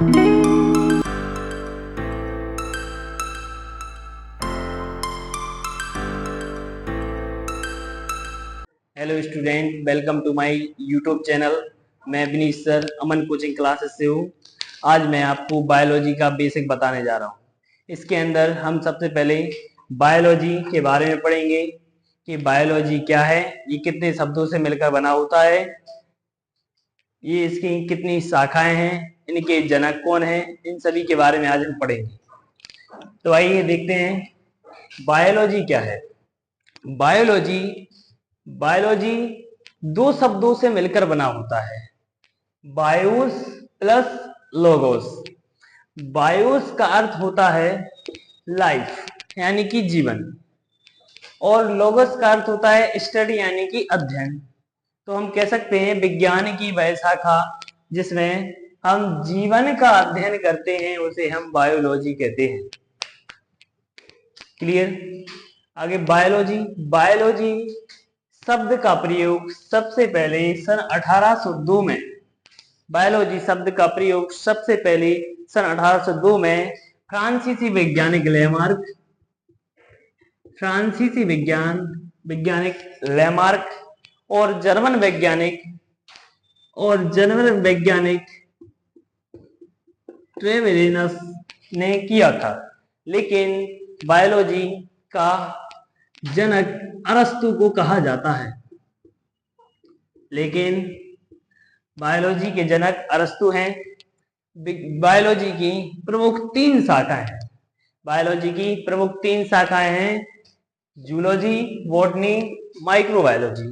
Hello student, welcome to my YouTube channel. मैं Vineet sir Aman coaching classes से हूँ। आज मैं आपको बायोलॉजी का बेसिक बताने जा रहा हूँ। इसके अंदर हम सबसे पहले बायोलॉजी के बारे में पढ़ेंगे कि बायोलॉजी क्या है, ये कितने शब्दों से मिलकर बना होता है, ये इसकी कितनी शाखाएं हैं, इनके जनक कौन हैं, इन सभी के बारे में आज हम पढ़ेंगे। तो आइए देखते हैं बायोलॉजी क्या है। बायोलॉजी बायोलॉजी दो शब्दों से मिलकर बना होता है, बायोस प्लस लोगोस। बायोस का अर्थ होता है लाइफ यानी कि जीवन, और लोगोस का अर्थ होता है स्टडी यानी कि अध्ययन। तो हम कह सकते हैं विज्ञान की वह शाखा जिसमें हम जीवन का अध्ययन करते हैं उसे हम बायोलॉजी कहते हैं। क्लियर? आगे बायोलॉजी बायोलॉजी शब्द का प्रयोग सबसे पहले सन 1802 में, बायोलॉजी शब्द का प्रयोग सबसे पहले सन 1802 में फ्रांसीसी वैज्ञानिक लेमार्क और जर्मन वैज्ञानिक ट्रेवेलिनस ने किया था। लेकिन बायोलॉजी का जनक अरस्तु को कहा जाता है। लेकिन बायोलॉजी के जनक अरस्तु हैं। बायोलॉजी की प्रमुख तीन शाखाएं हैं। बायोलॉजी की प्रमुख तीन शाखाएं हैं, जूलॉजी, बॉटनी, माइक्रोबायोलॉजी।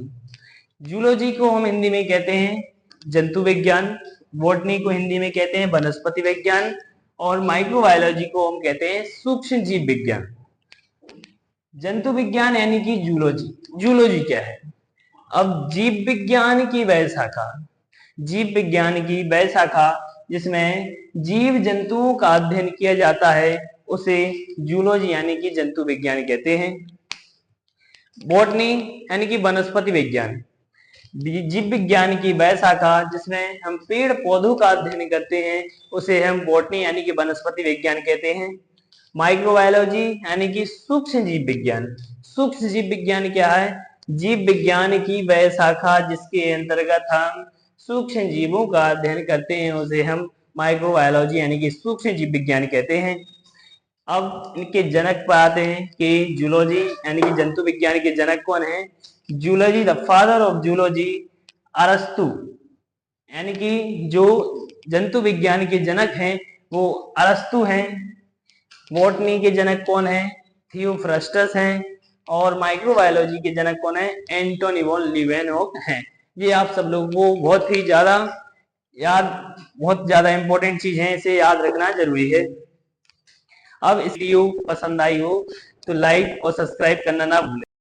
जूलॉजी को हम हिंदी में कहते हैं जंतु विज्ञान, बॉटनी को हिंदी में कहते हैं वनस्पति विज्ञान, और माइक्रोबायोलॉजी को हम कहते हैं सूक्ष्म जीव विज्ञान। जंतु विज्ञान यानी कि जूलॉजी। जूलॉजी क्या है? अब जीव विज्ञान की वह शाखा जिसमें जीव जंतुओं का अध्ययन किया जाता है उसे जूलॉजी यानी कि जंतु विज्ञान कहते हैं। बॉटनी यानी कि वनस्पति विज्ञान, जीव विज्ञान की वह शाखा जिसमें हम पेड़ पौधों का अध्ययन करते हैं उसे हम बॉटनी यानी कि वनस्पति विज्ञान कहते हैं। माइक्रोबायोलॉजी यानी कि सूक्ष्म जीव विज्ञान। सूक्ष्म जीव विज्ञान क्या है? जीव विज्ञान की वह शाखा जिसके अंतर्गत हम सूक्ष्म जीवों का अध्ययन करते हैं उसे हम माइक्रोबायोलॉजी यानी कि सूक्ष्म जीव विज्ञान कहते हैं। अब इनके जनक पर आते हैं कि जूलॉजी यानी कि जंतु विज्ञान के जनक कौन है? Zoology, the father of zoology अरस्तु, यानी कि जो जंतु विज्ञान के जनक हैं वो अरस्तु हैं। बॉटनी के जनक कौन है? थियोफ्रस्टस हैं। और माइक्रोबायोलॉजी के जनक कौन है? एंटोनी वॉन लीवेनहॉक हैं। ये आप सब लोग को बहुत ज्यादा इंपॉर्टेंट चीज है, इसे याद रखना जरूरी है। अब इस वीडियो पसंद आई हो तो लाइक और सब्सक्राइब करना ना भूलें।